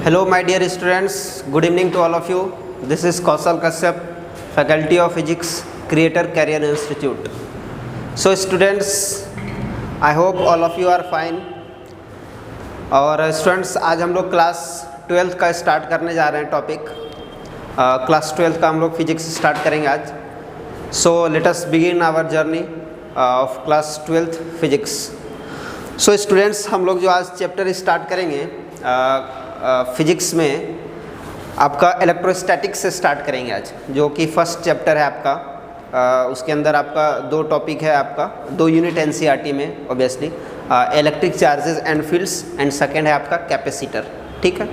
Hello my dear students, good evening to all of you. This is Kausal Kashyap, Faculty of Physics, Creator Career Institute. So students, I hope all of you are fine. और students आज हम लोग class 12th का start करने जा रहे हैं topic. Class 12th का हम लोग फिजिक्स स्टार्ट करेंगे आज. So let us begin our journey of class 12th physics. So students, हम लोग जो आज चैप्टर स्टार्ट करेंगे फिजिक्स में आपका इलेक्ट्रोस्टैटिक्स से स्टार्ट करेंगे आज, जो कि फर्स्ट चैप्टर है आपका. उसके अंदर आपका दो टॉपिक है, आपका दो यूनिट एनसीईआरटी में obviously, electric charges and fields, and second है आपका कैपेसिटर. ठीक है,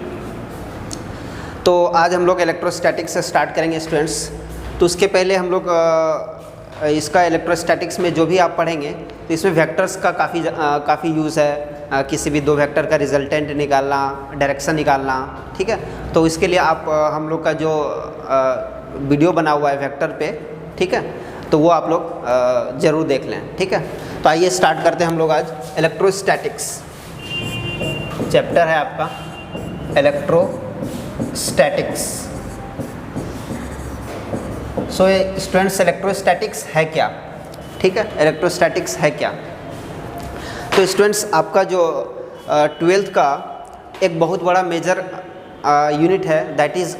तो आज हम लोग इलेक्ट्रोस्टैटिक्स से स्टार्ट करेंगे स्टूडेंट्स. तो उसके पहले हम लोग इसका इलेक्ट्रोस्टैटिक्स में जो भी आप पढ़ेंगे तो इसमें वेक्टर्स का काफ़ी यूज़ है. किसी भी दो वेक्टर का रिजल्टेंट निकालना, डायरेक्शन निकालना. ठीक है, तो इसके लिए आप हम लोग का जो वीडियो बना हुआ है वेक्टर पे, ठीक है, तो वो आप लोग ज़रूर देख लें. ठीक है, तो आइए स्टार्ट करते हैं हम लोग आज. इलेक्ट्रोस्टैटिक्स चैप्टर है आपका इलेक्ट्रोस्टैटिक्स. सो स्टूडेंट्स, इलेक्ट्रोस्टैटिक्स है क्या? ठीक है, इलेक्ट्रोस्टैटिक्स है क्या? तो स्टूडेंट्स, आपका जो 12th का एक बहुत बड़ा मेजर यूनिट है, दैट इज़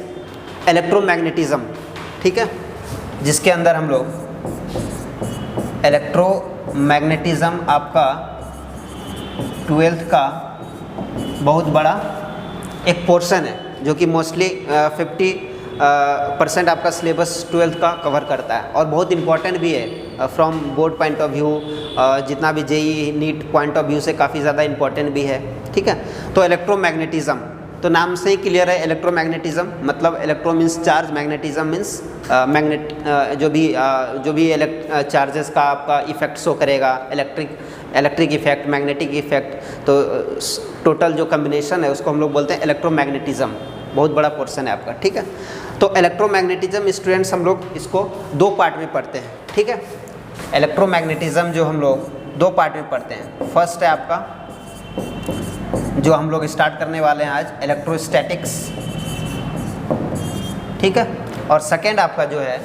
इलेक्ट्रोमैग्नेटिज्म. ठीक है, जिसके अंदर हम लोग इलेक्ट्रोमैग्नेटिज्म आपका 12th का बहुत बड़ा एक पोर्शन है, जो कि मोस्टली 50% आपका सिलेबस 12th का कवर करता है और बहुत इंपॉर्टेंट भी है from board point of view. जितना भी JEE NEET point of view से काफ़ी ज़्यादा इंपॉर्टेंट भी है. ठीक है, तो इलेक्ट्रोमैग्नेटिज्म, तो नाम से ही क्लियर है. इलेक्ट्रोमैग्नेटिज्म मतलब electro means charge, magnetism means magnet, जो भी चार्जेस का आपका इफेक्ट शो करेगा, इलेक्ट्रिक इफेक्ट, मैग्नेटिक इफेक्ट, तो टोटल जो कम्बिनेशन है उसको हम लोग बोलते हैं इलेक्ट्रोमैग्नेटिज्म. बहुत बड़ा पोर्शन है आपका. ठीक है, तो इलेक्ट्रोमैग्नेटिज्म स्टूडेंट्स हम लोग इसको दो पार्ट में पढ़ते हैं. ठीक है, इलेक्ट्रोमैग्नेटिज्म जो हम लोग दो पार्ट में पढ़ते हैं. फर्स्ट है आपका जो हम लोग स्टार्ट करने वाले हैं आज, इलेक्ट्रोस्टैटिक्स. ठीक है, और सेकंड आपका जो है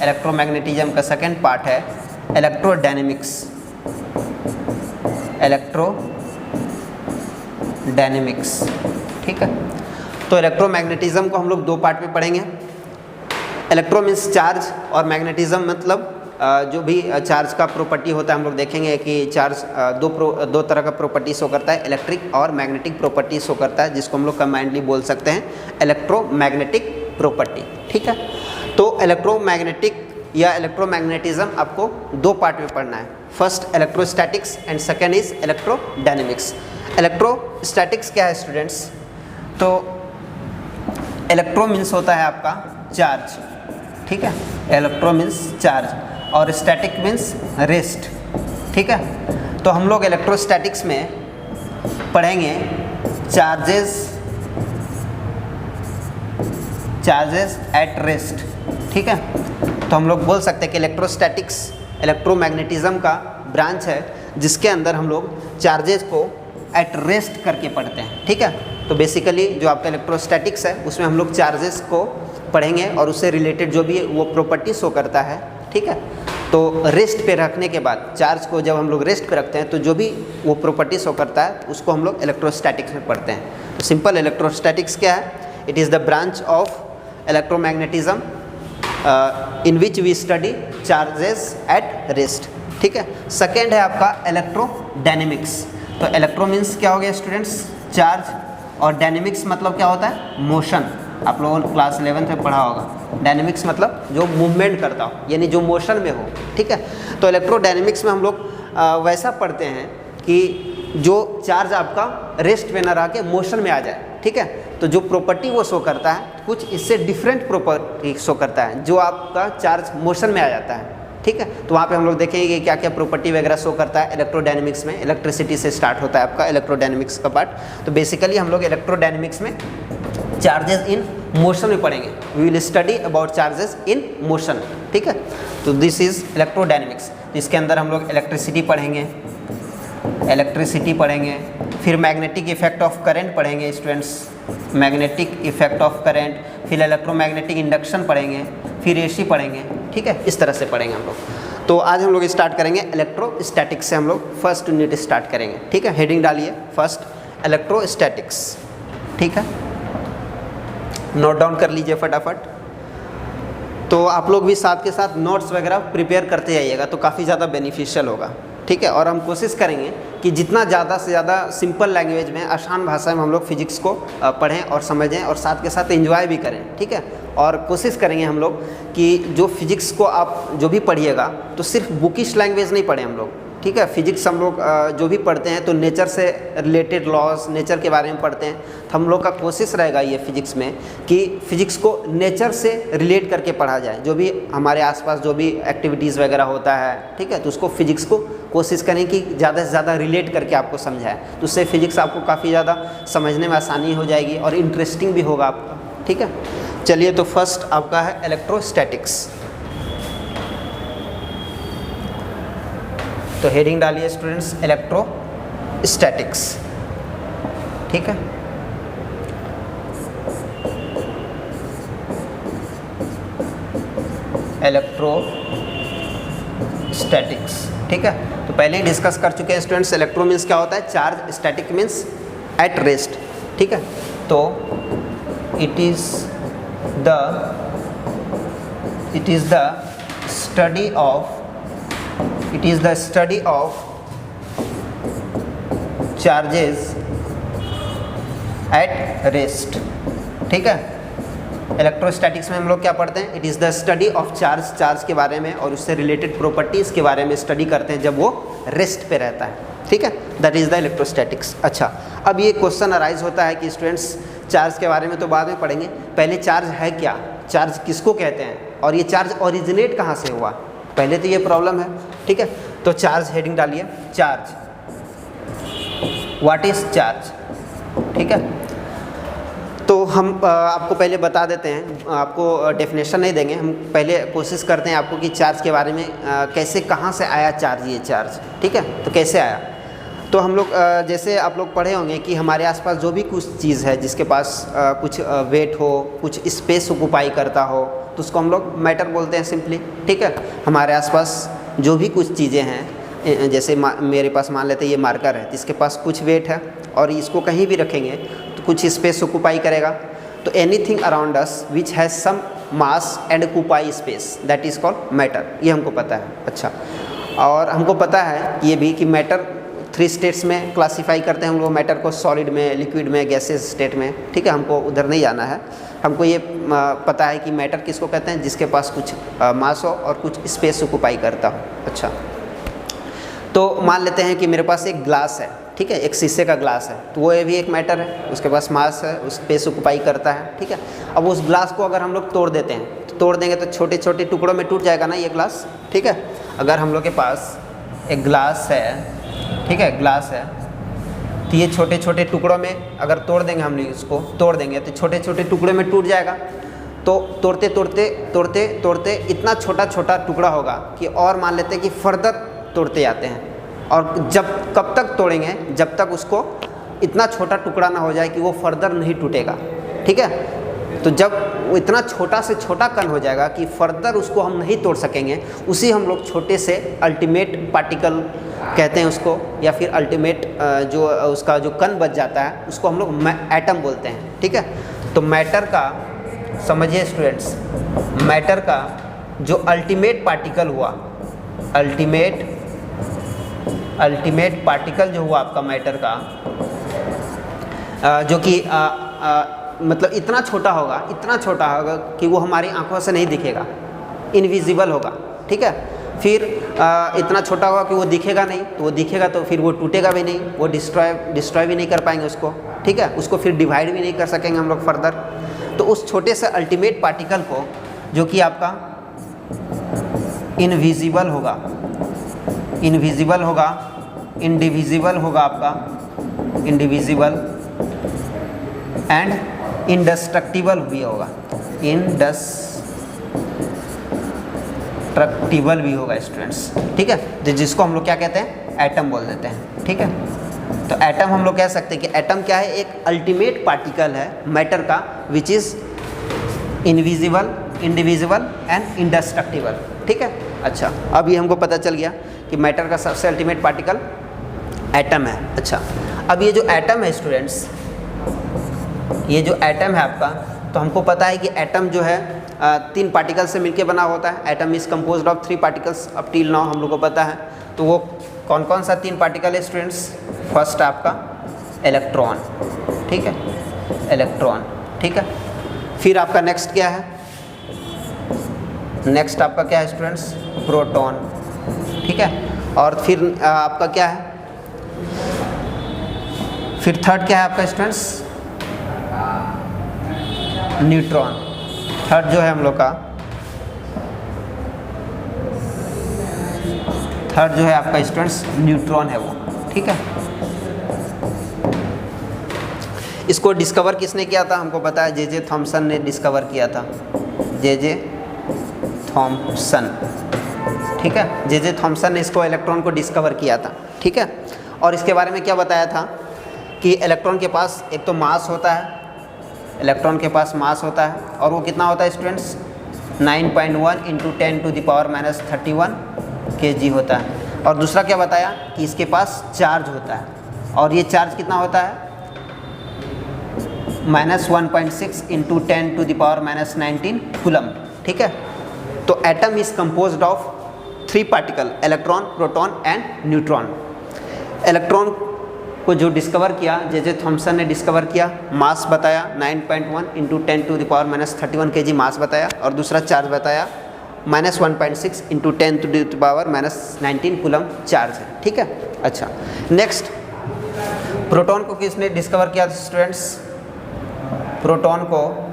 इलेक्ट्रोमैग्नेटिज्म का सेकंड पार्ट है इलेक्ट्रोडायनेमिक्स. इलेक्ट्रोडायनेमिक्स. ठीक है, तो इलेक्ट्रोमैग्नेटिज्म को हम लोग दो पार्ट में पढ़ेंगे. इलेक्ट्रो मीन्स चार्ज और मैग्नेटिज्म मतलब जो भी चार्ज का प्रॉपर्टी होता है. हम लोग देखेंगे कि चार्ज दो तरह का प्रॉपर्टी शो करता है, इलेक्ट्रिक और मैग्नेटिक प्रॉपर्टी शो करता है, जिसको हम लोग कंबाइंडली बोल सकते हैं इलेक्ट्रोमैग्नेटिक प्रॉपर्टी. ठीक है, तो इलेक्ट्रोमैग्नेटिक या इलेक्ट्रोमैग्नेटिज्म आपको दो पार्ट में पढ़ना है. First electrostatics and second is electrodynamics. Electrostatics क्या है स्टूडेंट्स? तो इलेक्ट्रो मीन्स होता है आपका चार्ज. ठीक है, इलेक्ट्रो मीन्स चार्ज और स्टैटिक मीन्स रेस्ट. ठीक है, तो हम लोग इलेक्ट्रोस्टैटिक्स में पढ़ेंगे चार्जेस एट रेस्ट. ठीक है, तो हम लोग बोल सकते हैं कि इलेक्ट्रोस्टैटिक्स इलेक्ट्रोमैग्नेटिज्म का ब्रांच है, जिसके अंदर हम लोग चार्जेस को एट रेस्ट करके पढ़ते हैं. ठीक है, तो बेसिकली जो आपका इलेक्ट्रोस्टैटिक्स है उसमें हम लोग चार्जेस को पढ़ेंगे और उससे रिलेटेड जो भी वो प्रॉपर्टी शो करता है. ठीक है, तो रेस्ट पे रखने के बाद, चार्ज को जब हम लोग रेस्ट पे रखते हैं तो जो भी वो प्रॉपर्टी शो करता है उसको हम लोग इलेक्ट्रोस्टैटिक्स में पढ़ते हैं. तो सिंपल इलेक्ट्रोस्टैटिक्स क्या है? It is the branch of electromagnetism in which we study charges at rest. ठीक है, सेकेंड है आपका इलेक्ट्रोडायनेमिक्स. तो इलेक्ट्रो मीन्स क्या हो गया स्टूडेंट्स? चार्ज, और डायनेमिक्स मतलब क्या होता है? मोशन. आप लोगों ने क्लास 11th में पढ़ा होगा. डायनेमिक्स मतलब जो मूवमेंट करता हो, यानी जो मोशन में हो. ठीक है, तो इलेक्ट्रोडायनेमिक्स में हम लोग वैसा पढ़ते हैं कि जो चार्ज आपका रेस्ट में ना रह के मोशन में आ जाए. ठीक है, तो जो प्रॉपर्टी वो शो करता है कुछ इससे डिफरेंट प्रॉपर्टी शो करता है, जो आपका चार्ज मोशन में आ जाता है. ठीक है, तो वहाँ पे हम लोग देखेंगे कि क्या क्या प्रॉपर्टी वगैरह शो करता है. इलेक्ट्रोडायनेमिक्स में इलेक्ट्रिसिटी से स्टार्ट होता है आपका इलेक्ट्रोडायनेमिक्स का पार्ट. तो बेसिकली हम लोग इलेक्ट्रोडायनेमिक्स में चार्जेस इन मोशन में पढ़ेंगे. We will study about charges in motion. ठीक है, तो दिस इज इलेक्ट्रोडायनेमिक्स. इसके अंदर हम लोग इलेक्ट्रिसिटी पढ़ेंगे, इलेक्ट्रिसिटी पढ़ेंगे, फिर मैग्नेटिक इफेक्ट ऑफ करंट पढ़ेंगे students, magnetic effect of current, फिर इलेक्ट्रोमैग्नेटिक इंडक्शन पढ़ेंगे, फिर एसी पढ़ेंगे। ठीक है, इस तरह से पढ़ेंगे हम लोग। तो आज हम लोग स्टार्ट करेंगे इलेक्ट्रोस्टैटिक्स से, हम लोग फर्स्ट यूनिट स्टार्ट करेंगे। ठीक है, हेडिंग डालिए फर्स्ट इलेक्ट्रोस्टैटिक्स। ठीक है, नोट डाउन कर लीजिए फटाफट। तो आप लोग भी साथ के साथ नोट्स वगैरह प्रिपेयर करते जाइएगा तो काफ़ी ज़्यादा बेनिफिशियल होगा। ठीक है, और हम कोशिश करेंगे कि जितना ज़्यादा से ज़्यादा सिंपल लैंग्वेज में, आसान भाषा में हम लोग फिजिक्स को पढ़ें और समझें और साथ के साथ एंजॉय भी करें। ठीक है, और कोशिश करेंगे हम लोग कि जो फिजिक्स को आप जो भी पढ़िएगा तो सिर्फ बुकिश लैंग्वेज नहीं पढ़ें हम लोग। ठीक है, फिजिक्स हम लोग जो भी पढ़ते हैं तो नेचर से रिलेटेड लॉज, नेचर के बारे में पढ़ते हैं। तो हम लोग का कोशिश रहेगा ये फिजिक्स में कि फिजिक्स को नेचर से रिलेट करके पढ़ा जाए, जो भी हमारे आसपास जो भी एक्टिविटीज़ वगैरह होता है। ठीक है, तो उसको फिजिक्स को कोशिश करें कि ज़्यादा से ज़्यादा रिलेट करके आपको समझाएं, तो उससे फिजिक्स आपको काफ़ी ज़्यादा समझने में आसानी हो जाएगी और इंटरेस्टिंग भी होगा आपका। ठीक है, चलिए तो फर्स्ट आपका है इलेक्ट्रोस्टैटिक्स। तो हेडिंग डालिए स्टूडेंट्स इलेक्ट्रोस्टैटिक्स। ठीक है, इलेक्ट्रोस्टैटिक्स। ठीक है, तो पहले ही डिस्कस कर चुके हैं स्टूडेंट्स, इलेक्ट्रो मीन्स क्या होता है, charge, static means eight rest. ठीक है, तो it is the study of charges at rest. ठीक है, इलेक्ट्रोस्टैटिक्स में हम लोग क्या पढ़ते हैं, it is the study of charge के बारे में और उससे रिलेटेड प्रॉपर्टीज़ के बारे में स्टडी करते हैं जब वो रेस्ट पे रहता है। ठीक है, दैट इज़ द इलेक्ट्रोस्टैटिक्स। अच्छा, अब ये क्वेश्चन अराइज होता है कि स्टूडेंट्स चार्ज के बारे में तो बाद में पढ़ेंगे, पहले चार्ज है क्या, चार्ज किसको कहते हैं और ये चार्ज ओरिजिनेट कहाँ से हुआ, पहले तो ये प्रॉब्लम है। ठीक है, तो चार्ज हेडिंग डालिए, चार्ज, व्हाट इज चार्ज। ठीक है, तो हम आपको पहले बता देते हैं, आपको डेफिनेशन नहीं देंगे, हम पहले कोशिश करते हैं आपको कि चार्ज के बारे में कैसे, कहाँ से आया चार्ज, ये चार्ज। ठीक है, तो कैसे आया, तो हम लोग जैसे आप लोग पढ़े होंगे कि हमारे आसपास जो भी कुछ चीज़ है जिसके पास कुछ वेट हो, कुछ स्पेस ऑक्युपाई करता हो, तो उसको हम लोग मैटर बोलते हैं सिंपली। ठीक है, हमारे आसपास जो भी कुछ चीज़ें हैं, जैसे मेरे पास मान लेते हैं ये मार्कर है, इसके पास कुछ वेट है और इसको कहीं भी रखेंगे तो कुछ स्पेस ऑक्युपाई करेगा। तो anything around us which has some mass and occupy space, that is called matter, ये हमको पता है। अच्छा, और हमको पता है ये भी कि मैटर 3 स्टेट्स में क्लासीफाई करते हैं हम लोग मैटर को, सॉलिड में, लिक्विड में, गैसेस स्टेट में। ठीक है, हमको उधर नहीं जाना है, हमको ये पता है कि मैटर किसको कहते हैं, जिसके पास कुछ मास हो और कुछ स्पेस ऑक्युपाई करता हो। अच्छा, तो मान लेते हैं कि मेरे पास एक ग्लास है। ठीक है, एक शीशे का ग्लास है, तो वो भी एक मैटर है, उसके पास मास है, उस स्पेस ऑक्युपाई करता है। ठीक है, अब उस ग्लास को अगर हम लोग तोड़ देते हैं, तो तोड़ देंगे तो छोटे छोटे टुकड़ों में टूट जाएगा ना ये ग्लास। ठीक है, अगर हम लोग के पास एक ग्लास है, ठीक है, ग्लास है, तो ये छोटे छोटे टुकड़ों में अगर तोड़ देंगे, हम लोग इसको तोड़ देंगे तो छोटे छोटे टुकड़ों में टूट जाएगा। तो तोड़ते तोड़ते तोड़ते तोड़ते इतना छोटा छोटा टुकड़ा होगा कि, और मान लेते हैं कि फर्दर तोड़ते जाते हैं, और कब तक तोड़ेंगे, जब तक उसको इतना छोटा टुकड़ा ना हो जाए कि वो फर्दर नहीं टूटेगा। ठीक है, तो जब वो इतना छोटा से छोटा कण हो जाएगा कि फर्दर उसको हम नहीं तोड़ सकेंगे, उसी हम लोग छोटे से अल्टीमेट पार्टिकल कहते हैं उसको, या फिर अल्टीमेट जो उसका जो कण बच जाता है उसको हम लोग एटम बोलते हैं। ठीक है, तो मैटर का, समझिए स्टूडेंट्स, मैटर का जो अल्टीमेट पार्टिकल हुआ, अल्टीमेट पार्टिकल जो हुआ आपका मैटर का, जो कि मतलब इतना छोटा होगा कि वो हमारी आंखों से नहीं दिखेगा, इनविजिबल होगा। ठीक है, फिर इतना छोटा होगा कि वो दिखेगा नहीं, तो वो दिखेगा तो फिर वो टूटेगा भी नहीं, वो डिस्ट्रॉय भी नहीं कर पाएंगे उसको। ठीक है, उसको फिर डिवाइड भी नहीं कर सकेंगे हम लोग फर्दर। तो उस छोटे से अल्टीमेट पार्टिकल को, जो कि आपका इनविजिबल होगा, इंडिविजिबल होगा आपका, इंडिविजिबल एंड इंडेस्ट्रक्टिबल भी होगा, इंडेस्ट्रक्टिबल भी होगा स्टूडेंट्स। ठीक है, जिसको हम लोग क्या कहते हैं, एटम बोल देते हैं, ठीक है। तो एटम हम लोग कह सकते हैं कि एटम क्या है, एक अल्टीमेट पार्टिकल है मैटर का, which is invisible, indivisible and इंडेस्ट्रक्टिबल, ठीक है। अच्छा, अब ये हमको पता चल गया कि मैटर का सबसे अल्टीमेट पार्टिकल एटम है। अच्छा, अब ये जो एटम है स्टूडेंट्स, ये जो एटम है आपका, तो हमको पता है कि एटम जो है 3 पार्टिकल से मिलके बना होता है। Atom is composed of 3 particles, अब टिल नाउ हम लोग को पता है। तो वो कौन कौन सा 3 पार्टिकल है स्टूडेंट्स? फर्स्ट आपका इलेक्ट्रॉन, ठीक है, इलेक्ट्रॉन, ठीक है। फिर आपका नेक्स्ट क्या है? नेक्स्ट आपका क्या है स्टूडेंट्स? प्रोटॉन, ठीक है। और फिर आपका क्या है? फिर थर्ड क्या है आपका स्टूडेंट्स? न्यूट्रॉन। थर्ड जो है हम लोग का, थर्ड जो है आपका स्टूडेंट्स न्यूट्रॉन है वो, ठीक है। इसको डिस्कवर किसने किया था? हमको पता है जे थॉमसन ने डिस्कवर किया था, जे थॉमसन, ठीक है। जे थॉमसन ने इसको इलेक्ट्रॉन को डिस्कवर किया था, ठीक है। और इसके बारे में क्या बताया था कि इलेक्ट्रॉन के पास एक तो मास होता है, इलेक्ट्रॉन के पास मास होता है, और वो कितना होता है स्टूडेंट्स? 9.1 × 10⁻³ kg होता है। और दूसरा क्या बताया कि इसके पास चार्ज होता है, और ये चार्ज कितना होता है? -1.6 × 10⁻19 कूलम, ठीक है। तो atom is composed of 3 particle, electron, proton and neutron. Electron को जो डिस्कवर किया, जे थॉमसन ने डिस्कवर किया, मास बताया 9.1 × 10⁻³ kg मास बताया, और दूसरा चार्ज बताया -1.6 × 10⁻19 कूलम चार्ज है, ठीक है। अच्छा, नेक्स्ट प्रोटॉन को किसने डिस्कवर किया स्टूडेंट्स? प्रोटॉन को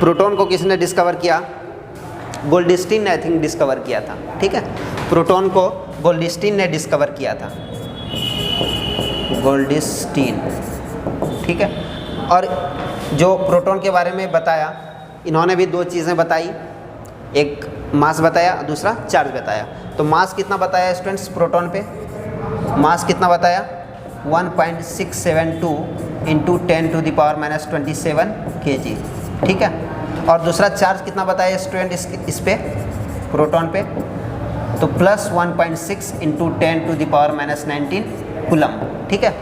प्रोटॉन को किसने डिस्कवर किया? गोल्डस्टीन ने आई थिंक डिस्कवर किया था, ठीक है। प्रोटॉन को गोल्डस्टीन ने डिस्कवर किया था, गोल्डस्टीन, ठीक है। और जो प्रोटॉन के बारे में बताया, इन्होंने भी 2 चीज़ें बताई, एक मास बताया, दूसरा चार्ज बताया। तो मास कितना बताया स्टूडेंट्स प्रोटॉन पे? मास कितना बताया? 1.672 × 10⁻27 kg, ठीक है। और दूसरा चार्ज कितना बताया स्टूडेंट इस पे, प्रोटॉन पे? तो +1.6 × 10⁻19 कूलम, ठीक है।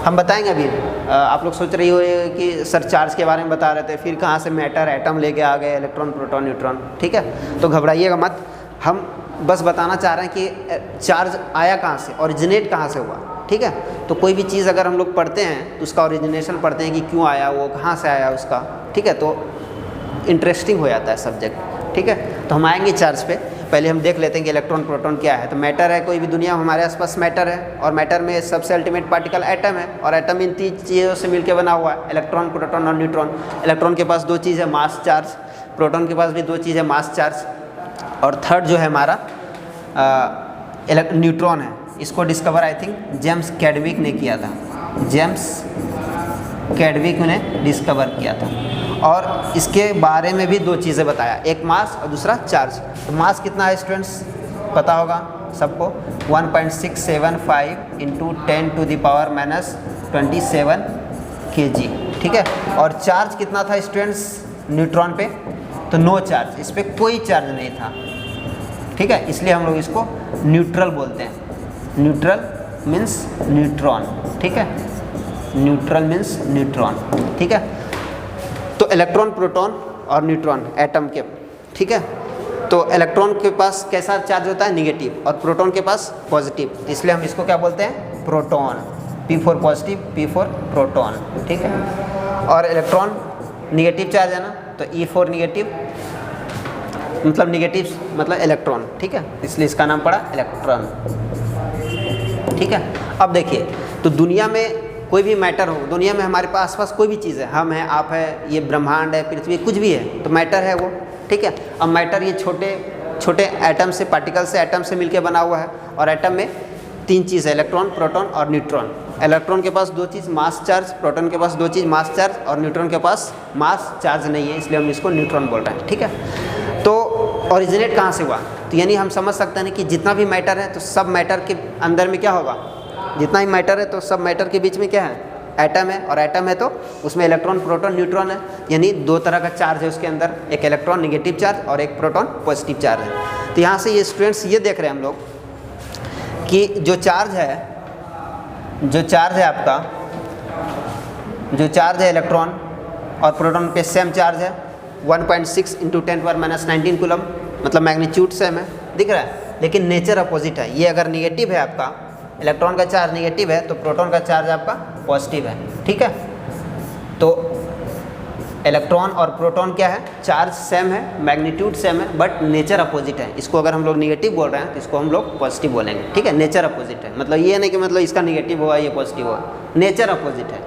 हम बताएंगे अभी। आप लोग सोच रही हो कि सर चार्ज के बारे में बता रहे थे, फिर कहाँ से मैटर, एटम लेके आ गए, इलेक्ट्रॉन, प्रोटॉन, न्यूट्रॉन, ठीक है। तो घबराइएगा मत, हम बस बताना चाह रहे हैं कि चार्ज आया कहाँ से, ओरिजिनेट कहाँ से हुआ, ठीक है। तो कोई भी चीज़ अगर हम लोग पढ़ते हैं तो उसका ओरिजिनेशन पढ़ते हैं कि क्यों आया, वो कहाँ से आया उसका, ठीक है। तो इंटरेस्टिंग हो जाता है सब्जेक्ट, ठीक है। तो हम आएंगे चार्ज पे, पहले हम देख लेते हैं कि इलेक्ट्रॉन, प्रोटॉन क्या है। तो मैटर है, कोई भी दुनिया में हमारे आसपास मैटर है, और मैटर में सबसे अल्टीमेट पार्टिकल एटम है, और एटम इन 3 चीज़ों से मिलकर बना हुआ है, इलेक्ट्रॉन, प्रोटॉन और न्यूट्रॉन। इलेक्ट्रॉन के पास 2 चीज़ है, मास, चार्ज। प्रोटॉन के पास भी 2 चीज़ है, मास, चार्ज। और थर्ड जो है हमारा न्यूट्रॉन है। इसको discover I think James Chadwick ने किया था, जेम्स कैडविक ने डिस्कवर किया था। और इसके बारे में भी 2 चीज़ें बताया, एक मास और दूसरा चार्ज। तो मास कितना है स्टूडेंट्स, पता होगा सबको? 1.675 × 10⁻27 kg, ठीक है। और चार्ज कितना था स्टूडेंट्स न्यूट्रॉन पे? तो नो चार्ज, इस पर कोई चार्ज नहीं था, ठीक है। इसलिए हम लोग इसको न्यूट्रल बोलते हैं। न्यूट्रल मीन्स न्यूट्रॉन, ठीक है। न्यूट्रल मीन्स न्यूट्रॉन, ठीक है। तो इलेक्ट्रॉन, प्रोटॉन और न्यूट्रॉन एटम के, ठीक है। तो इलेक्ट्रॉन के पास कैसा चार्ज होता है? निगेटिव, और प्रोटॉन के पास पॉजिटिव, इसलिए हम इसको क्या बोलते हैं? Proton. P for positive, P for proton, ठीक है। और इलेक्ट्रॉन निगेटिव चार्ज है ना, तो E फॉर निगेटिव, मतलब निगेटिव मतलब इलेक्ट्रॉन, ठीक है। इसलिए इसका नाम पड़ा इलेक्ट्रॉन, ठीक है। अब देखिए, तो दुनिया में कोई भी मैटर हो, दुनिया में हमारे पास आसपास कोई भी चीज़ है, हम हैं, आप है, ये ब्रह्मांड है, पृथ्वी, कुछ भी है, तो मैटर है वो, ठीक है। अब मैटर ये छोटे छोटे एटम से, पार्टिकल से, एटम से मिलकर बना हुआ है। और एटम में 3 चीज़ है, इलेक्ट्रॉन, प्रोटॉन और न्यूट्रॉन। इलेक्ट्रॉन के पास 2 चीज़, मास चार्ज, प्रोटॉन के पास 2 चीज़, मास चार्ज, और न्यूट्रॉन के पास मास चार्ज नहीं है, इसलिए हम इसको न्यूट्रॉन बोल रहे हैं। ठीक है, तो ओरिजिनेट कहाँ से हुआ? तो यानी हम समझ सकते हैं कि जितना भी मैटर है तो सब मैटर के अंदर में क्या होगा, जितना भी मैटर है तो सब मैटर के बीच में क्या है, एटम है। और एटम है तो उसमें इलेक्ट्रॉन, प्रोटॉन, न्यूट्रॉन है, यानी 2 तरह का चार्ज है उसके अंदर, एक इलेक्ट्रॉन नेगेटिव चार्ज और एक प्रोटॉन पॉजिटिव चार्ज है। तो यहाँ से ये स्टूडेंट्स ये देख रहे हैं हम लोग कि जो चार्ज है आपका, जो चार्ज है इलेक्ट्रॉन और प्रोटॉन पे सेम चार्ज है, 1.6 × 10⁻⁻19 कूलम, मतलब मैग्नीट्यूड सेम है, दिख रहा है, लेकिन नेचर अपोजिट है। ये अगर निगेटिव है आपका, इलेक्ट्रॉन का चार्ज निगेटिव है तो प्रोटॉन का चार्ज आपका पॉजिटिव है। ठीक है, तो इलेक्ट्रॉन और प्रोटॉन क्या है, चार्ज सेम है, मैग्नीट्यूड सेम है, बट नेचर अपोजिट है। इसको अगर हम लोग निगेटिव बोल रहे हैं तो इसको हम लोग पॉजिटिव बोलेंगे। ठीक है, नेचर अपोजिट है, मतलब ये नहीं कि मतलब इसका निगेटिव हुआ ये पॉजिटिव हुआ, नेचर अपोजिट है।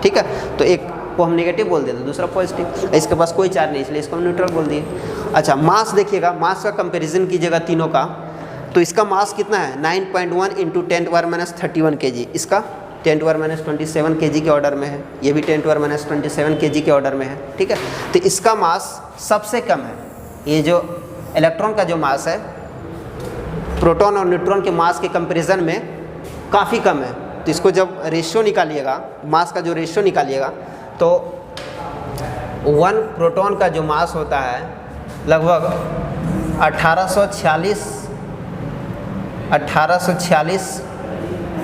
ठीक है, तो एक को हम नेगेटिव बोल देते, दूसरा पॉजिटिव। इसके पास कोई चार्ज नहीं, इसलिए इसको हम न्यूट्रल बोल दिए। अच्छा, मास देखिएगा, मास का कंपैरिजन कीजिएगा तीनों का, तो इसका मास कितना है, 9.1 × 10⁻31 kg, इसका 10⁻27 kg के ऑर्डर में है, ये भी 10⁻27 kg के ऑर्डर में है। ठीक है, तो इसका मास सबसे कम है। ये जो इलेक्ट्रॉन का जो मास है प्रोटॉन और न्यूट्रॉन के मास के कंपैरिजन में काफ़ी कम है। तो इसको जब रेशियो निकालिएगा, मास का जो रेशियो निकालिएगा, तो 1 प्रोटॉन का जो मास होता है लगभग 1846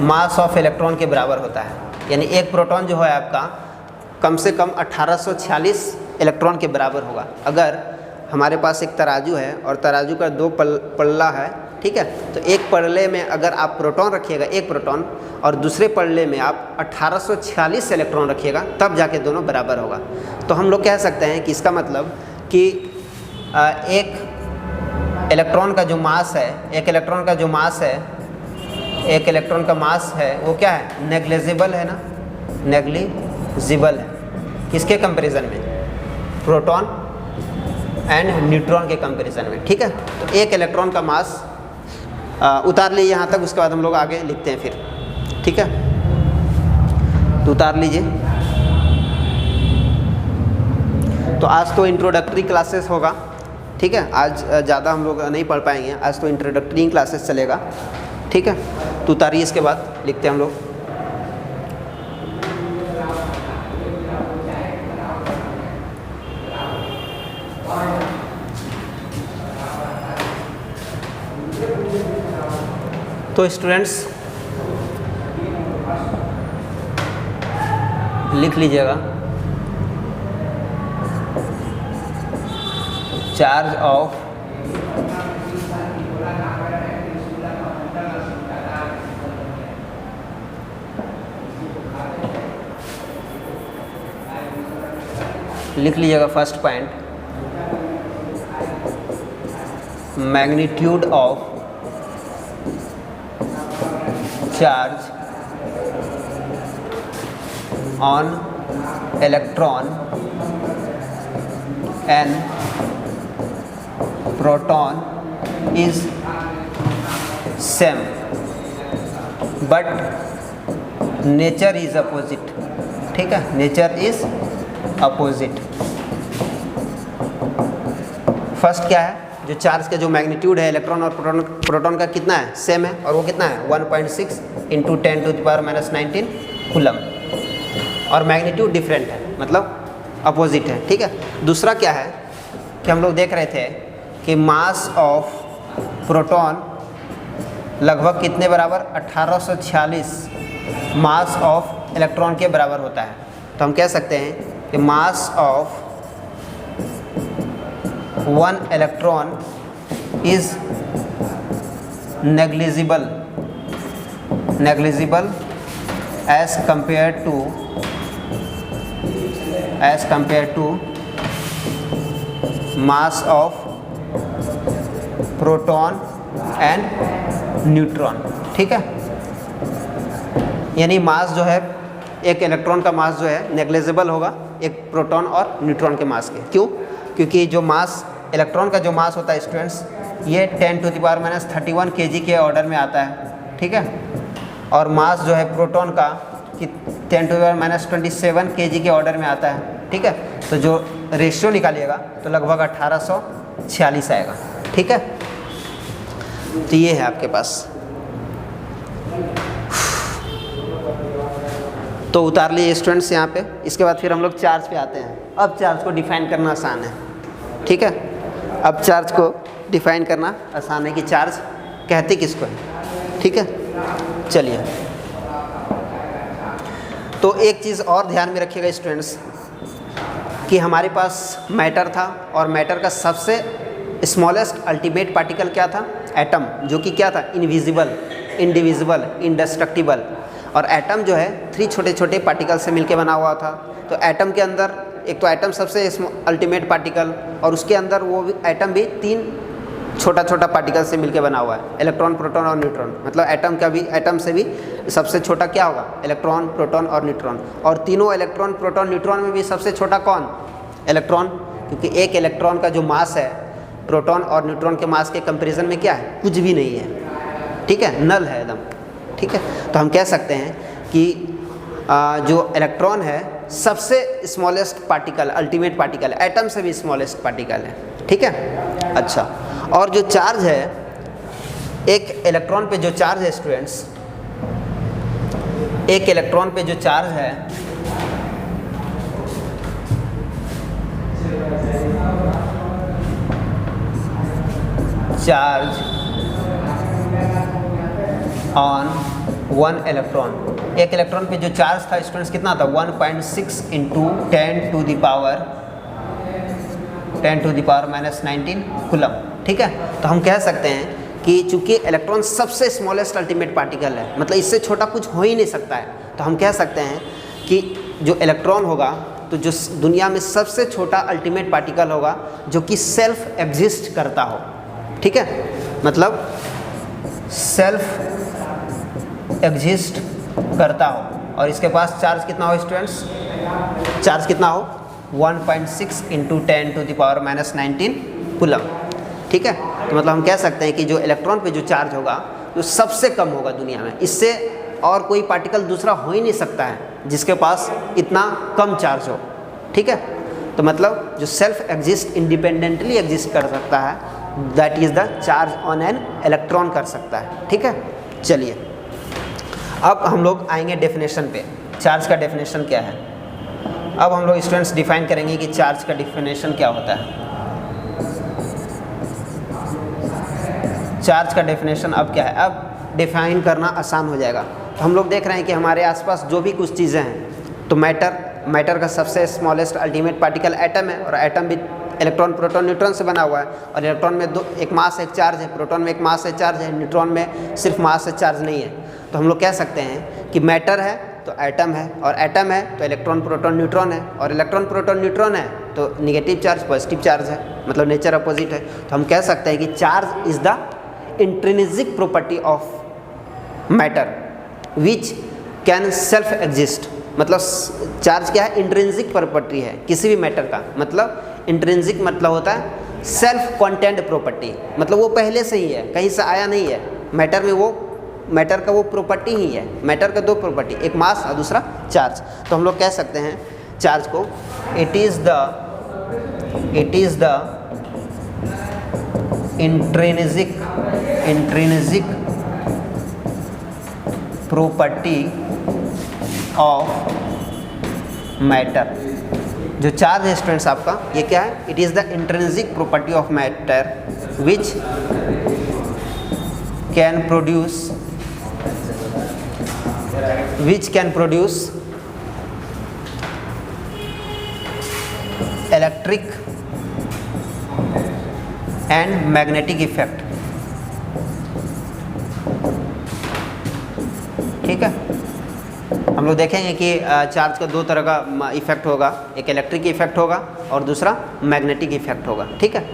मास ऑफ इलेक्ट्रॉन के बराबर होता है। यानी एक प्रोटॉन जो है आपका कम से कम 1846 इलेक्ट्रॉन के बराबर होगा। अगर हमारे पास एक तराजू है और तराजू का 2 पल्ला है, ठीक है, तो एक पल्ले में अगर आप प्रोटॉन रखिएगा, एक प्रोटॉन, और दूसरे पल्ले में आप 1846 इलेक्ट्रॉन रखिएगा, तब जाके दोनों बराबर होगा। तो हम लोग कह सकते हैं कि इसका मतलब कि एक इलेक्ट्रॉन का जो मास है, एक इलेक्ट्रॉन का मास है वो क्या है, नेग्लिजिबल है ना, नेग्लिजिबल है। किसके कंपैरिजन में, प्रोटॉन एंड न्यूट्रॉन के कंपैरिजन में। ठीक है, तो एक इलेक्ट्रॉन का मास उतार लीजिए यहाँ तक, उसके बाद हम लोग आगे लिखते हैं फिर। ठीक है, तो उतार लीजिए। तो आज तो इंट्रोडक्टरी क्लासेस होगा। ठीक है, आज ज़्यादा हम लोग नहीं पढ़ पाएंगे, आज तो इंट्रोडक्टरी क्लासेस चलेगा। ठीक है, तो उतारिए, इसके बाद लिखते हैं हम लोग। तो स्टूडेंट्स लिख लीजिएगा, चार्ज ऑफ लिख लीजिएगा first point, magnitude of charge on electron and proton is same but nature is opposite. ठीक है, नेचर इज अपोजिट। फर्स्ट क्या है, जो चार्ज का जो मैग्नीट्यूड है इलेक्ट्रॉन और प्रोटॉन का कितना है, सेम है, और वो कितना है 1.6 × 10⁻⁻19 कूलम, और मैग्नीट्यूड डिफरेंट है, मतलब अपोजिट है। ठीक है, दूसरा क्या है कि हम लोग देख रहे थे कि मास ऑफ प्रोटॉन लगभग कितने बराबर, 1846 मास ऑफ इलेक्ट्रॉन के बराबर होता है। तो हम कह सकते हैं कि mass of 1 electron is negligible as compared to mass of proton and neutron. ठीक है, यानी मास जो है, एक इलेक्ट्रॉन का मास जो है नेग्लिजिबल होगा एक प्रोटॉन और न्यूट्रॉन के मास के। क्यों? क्योंकि जो मास इलेक्ट्रॉन का जो मास होता है स्टूडेंट्स ये 10⁻31 kg के ऑर्डर में आता है, ठीक है। और मास जो है प्रोटॉन का कि 10⁻27 kg के ऑर्डर में आता है, ठीक है। तो जो रेशियो निकालिएगा तो लगभग 1846 आएगा, ठीक है। तो ये है आपके पास। तो उतार लिए स्टूडेंट्स यहाँ पे। इसके बाद फिर हम लोग चार्ज पे आते हैं। अब चार्ज को डिफाइन करना आसान है, ठीक है। अब चार्ज को डिफाइन करना आसान है कि चार्ज कहते किसको है, ठीक है। चलिए, तो एक चीज़ और ध्यान में रखिएगा स्टूडेंट्स कि हमारे पास मैटर था और मैटर का सबसे स्मॉलेस्ट अल्टीमेट पार्टिकल क्या था? एटम, जो कि क्या था? Invisible, indivisible, इंडेस्ट्रक्टिबल। और एटम जो है 3 छोटे छोटे पार्टिकल से मिलके बना हुआ था। तो एटम के अंदर एक तो एटम सबसे अल्टीमेट पार्टिकल, और उसके अंदर वो भी एटम भी 3 छोटा छोटा पार्टिकल से मिलके बना हुआ है, इलेक्ट्रॉन, प्रोटॉन और न्यूट्रॉन। मतलब एटम का भी, एटम से भी सबसे छोटा क्या होगा? इलेक्ट्रॉन, प्रोटॉन और न्यूट्रॉन। और तीनों इलेक्ट्रॉन, प्रोटॉन, न्यूट्रॉन में भी सबसे छोटा कौन? इलेक्ट्रॉन, क्योंकि एक इलेक्ट्रॉन का जो मास है प्रोटॉन और न्यूट्रॉन के मास के कंपैरिजन में क्या है? कुछ भी नहीं है, ठीक है, नल है एकदम, ठीक है। तो हम कह सकते हैं कि जो इलेक्ट्रॉन है सबसे smallest particle, ultimate particle, atom से भी स्मॉलेस्ट पार्टिकल है, ठीक है। अच्छा, और जो चार्ज है, एक इलेक्ट्रॉन पे जो चार्ज है स्टूडेंट्स, एक इलेक्ट्रॉन पे जो चार्ज है चार्ज ऑन 1 इलेक्ट्रॉन, एक इलेक्ट्रॉन पे जो चार्ज था स्टूडेंट्स कितना था? 1.6 × 10⁻⁻19 कूलम, ठीक है। तो हम कह सकते हैं कि चूंकि इलेक्ट्रॉन सबसे स्मॉलेस्ट अल्टीमेट पार्टिकल है, मतलब इससे छोटा कुछ हो ही नहीं सकता है, तो हम कह सकते हैं कि जो इलेक्ट्रॉन होगा तो जो दुनिया में सबसे छोटा अल्टीमेट पार्टिकल होगा जो कि सेल्फ एग्जिस्ट करता हो, ठीक है। मतलब सेल्फ एग्जिस्ट करता हो, और इसके पास चार्ज कितना हो स्टूडेंट्स? चार्ज कितना हो? 1.6 × 10⁻⁻19 कूलम, ठीक है। तो मतलब हम कह सकते हैं कि जो इलेक्ट्रॉन पे जो चार्ज होगा वो सबसे कम होगा दुनिया में, इससे और कोई पार्टिकल दूसरा हो ही नहीं सकता है जिसके पास इतना कम चार्ज हो, ठीक है। तो मतलब जो सेल्फ एग्जिस्ट, इंडिपेंडेंटली एग्जिस्ट कर सकता है, that is the charge on an electron कर सकता है, ठीक है। चलिए, अब हम लोग आएंगे डेफिनेशन पे। चार्ज का डेफिनेशन क्या है? अब हम लोग स्टूडेंट्स डिफाइन करेंगे कि चार्ज का डेफिनेशन क्या होता है। चार्ज का डेफिनेशन अब क्या है? अब डिफाइन करना आसान हो जाएगा। तो हम लोग देख रहे हैं कि हमारे आसपास जो भी कुछ चीज़ें हैं, तो मैटर का सबसे स्मॉलेस्ट अल्टीमेट पार्टिकल एटम है, और एटम भी इलेक्ट्रॉन, प्रोटॉन, न्यूट्रॉन से बना हुआ है। और इलेक्ट्रॉन में एक मास एक चार्ज है, प्रोटॉन में एक मास एक चार्ज है, न्यूट्रॉन में सिर्फ मास से चार्ज नहीं है। तो हम लोग कह सकते हैं कि मैटर है तो एटम है, और एटम है तो इलेक्ट्रॉन, प्रोटॉन, न्यूट्रॉन है, और इलेक्ट्रॉन, प्रोटॉन, न्यूट्रॉन है तो निगेटिव चार्ज, पॉजिटिव चार्ज है, मतलब नेचर अपोजिट है। तो हम कह सकते हैं कि charge is the intrinsic property of matter which can self exist. मतलब चार्ज क्या है? इंट्रिंसिक प्रॉपर्टी है किसी भी मैटर का। मतलब इंट्रिंसिक मतलब होता है सेल्फ कंटेंट प्रॉपर्टी, मतलब वो पहले से ही है, कहीं से आया नहीं है। मैटर में वो, मैटर का वो प्रॉपर्टी ही है। मैटर का 2 प्रॉपर्टी, एक मास और दूसरा चार्ज। तो हम लोग कह सकते हैं चार्ज को it is the intrinsic property of matter. जो चार्ज है स्टूडेंट्स आपका, ये क्या है? It is the intrinsic property of matter which can produce electric and magnetic effect, ठीक है। हम लोग देखेंगे कि चार्ज का 2 तरह का इफेक्ट होगा, एक इलेक्ट्रिक इफेक्ट होगा और दूसरा मैग्नेटिक इफेक्ट होगा, ठीक है।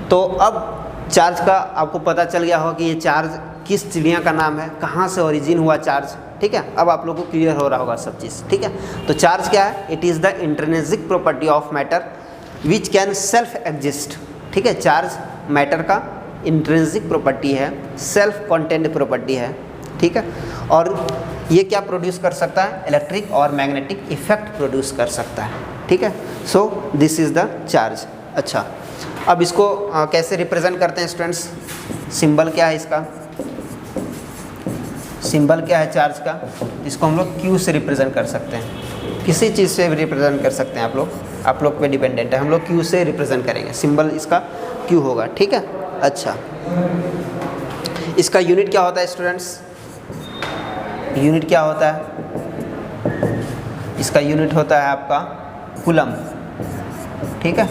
तो अब चार्ज का आपको पता चल गया होगा कि ये चार्ज किस चिड़िया का नाम है, कहाँ से ओरिजिन हुआ चार्ज, ठीक है। अब आप लोगों को क्लियर हो रहा होगा सब चीज़, ठीक है। तो चार्ज क्या है? It is the intrinsic property of matter which can self exist, ठीक है। चार्ज मैटर का इंट्रिंसिक प्रॉपर्टी है, सेल्फ कॉन्टेंट प्रॉपर्टी है, ठीक है। और ये क्या प्रोड्यूस कर सकता है, इलेक्ट्रिक और मैग्नेटिक इफेक्ट प्रोड्यूस कर सकता है, ठीक है। So this is the charge. अच्छा, अब इसको कैसे रिप्रेजेंट करते हैं स्टूडेंट्स, सिंबल क्या है इसका, सिंबल क्या है चार्ज का, इसको हम लोग Q से रिप्रेजेंट कर सकते हैं, किसी चीज़ से भी रिप्रेजेंट कर सकते हैं आप लोग पे डिपेंडेंट है, हम लोग Q से रिप्रेजेंट करेंगे, सिंबल इसका Q होगा, ठीक है। अच्छा, इसका यूनिट क्या होता है स्टूडेंट्स, यूनिट क्या होता है, इसका यूनिट होता है आपका कूलम, ठीक है।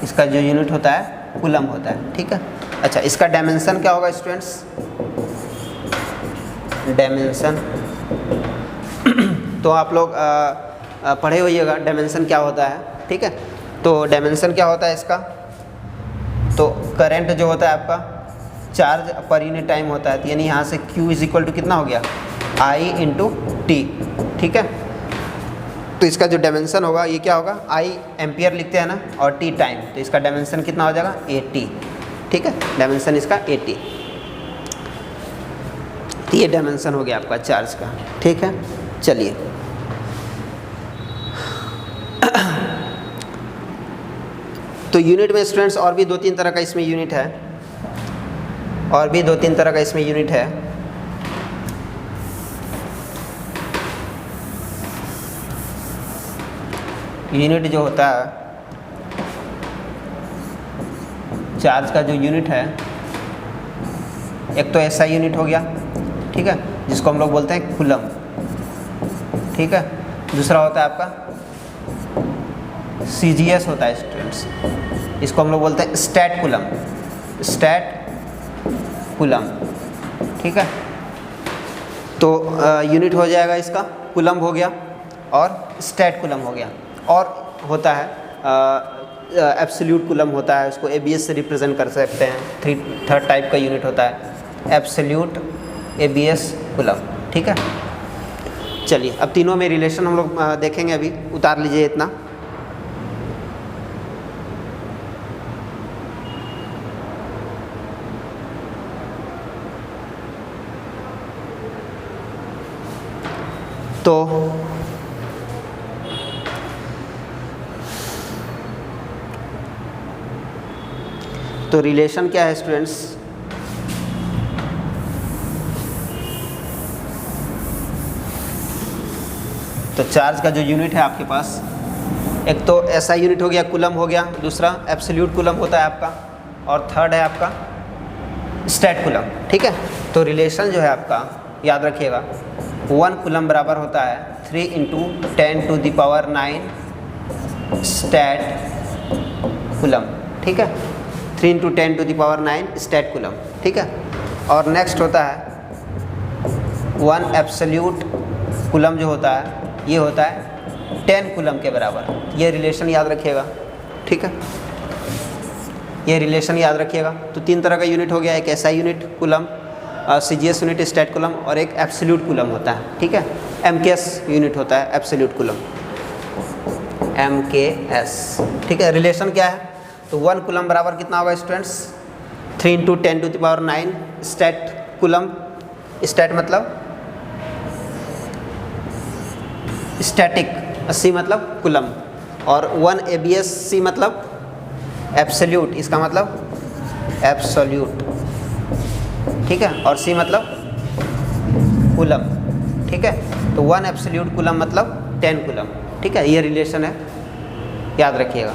इसका जो यूनिट होता है कूलम होता है, ठीक है। अच्छा, इसका डायमेंशन क्या होगा स्टूडेंट्स, डायमेंशन तो आप लोग पढ़े होइएगा डायमेंशन क्या होता है, ठीक है। तो डायमेंशन क्या होता है इसका, तो करंट जो होता है आपका चार्ज पर यूनिट टाइम होता है, यानी यहाँ से Q इज इक्वल टू कितना हो गया, I इंटू टी, ठीक है। तो इसका जो डायमेंशन होगा ये क्या होगा, I एम्पियर लिखते हैं ना, और T टाइम, तो इसका डायमेंशन कितना हो जाएगा 80, ठीक है। डायमेंशन इसका 80, तो ये डायमेंशन हो गया आपका चार्ज का, ठीक है। चलिए तो यूनिट में स्टूडेंट्स और भी 2-3 तरह का इसमें यूनिट है, और भी 2-3 तरह का इसमें यूनिट है। यूनिट जो होता है चार्ज का जो यूनिट है, एक तो ऐसा यूनिट हो गया, ठीक है, जिसको हम लोग बोलते हैं कूलम, ठीक है। दूसरा होता है आपका CGS होता है स्टूडेंट्स, इसको हम लोग बोलते हैं स्टैट कूलम, स्टैट कूलम, ठीक है। तो यूनिट हो जाएगा इसका कूलम हो गया और स्टैट कूलम हो गया, और होता है एब्सोल्यूट कूलम होता है, उसको ABS से रिप्रेजेंट कर सकते हैं। थर्ड टाइप का यूनिट होता है एब्सोल्यूट ABS कूलम, ठीक है। चलिए अब तीनों में रिलेशन हम लोग देखेंगे, अभी उतार लीजिए इतना। तो रिलेशन क्या है स्टूडेंट्स, तो चार्ज का जो यूनिट है आपके पास, एक तो ऐसा यूनिट हो गया कूलम हो गया, दूसरा एब्सोल्यूट कूलम होता है आपका, और थर्ड है आपका स्टैट कूलम, ठीक है। तो रिलेशन जो है आपका याद रखिएगा, 1 कूलम बराबर होता है 3 × 10⁹ स्टैट कूलम, ठीक है। 3 × 10⁹ स्टैट कूलम, ठीक है। और नेक्स्ट होता है 1 एब्सोल्यूट कूलम जो होता है, ये होता है 10 कूलम के बराबर। ये रिलेशन याद रखिएगा, ठीक है, ये रिलेशन याद रखिएगा। तो 3 तरह का यूनिट हो गया, एक ऐसा unit coulomb, CGS unit statcoulomb, और एक एब्सोल्यूट कूलम होता है, ठीक है। MKS यूनिट होता है एब्सोल्यूट कूलम, MKS, ठीक है। रिलेशन क्या है, तो 1 कूलम बराबर कितना होगा स्टूडेंट्स, 3 × 10⁹ स्टैट कूलम, स्टैट मतलब स्टैटिक, C मतलब कूलम, और 1 ABS C मतलब एब्सोल्यूट, इसका मतलब एब्सोल्यूट, ठीक है, और C मतलब कूलम, ठीक है। तो 1 एब्सोल्यूट कूलम मतलब 10 कूलम, ठीक है। ये रिलेशन है, याद रखिएगा।